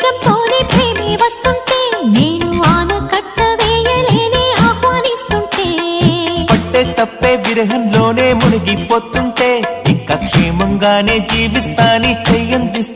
వేగంతోనే ప్రేమే వస్తుంటే నేను ఆనకట్ట వేయలేనే ఆహ్వానిస్తుంటే పట్టే తప్పే విరహంలోనే మునిగిపోతుంటే ఇంకా క్షేమంగానే జీవిస్తాని చెయ్యందిస్తుంటే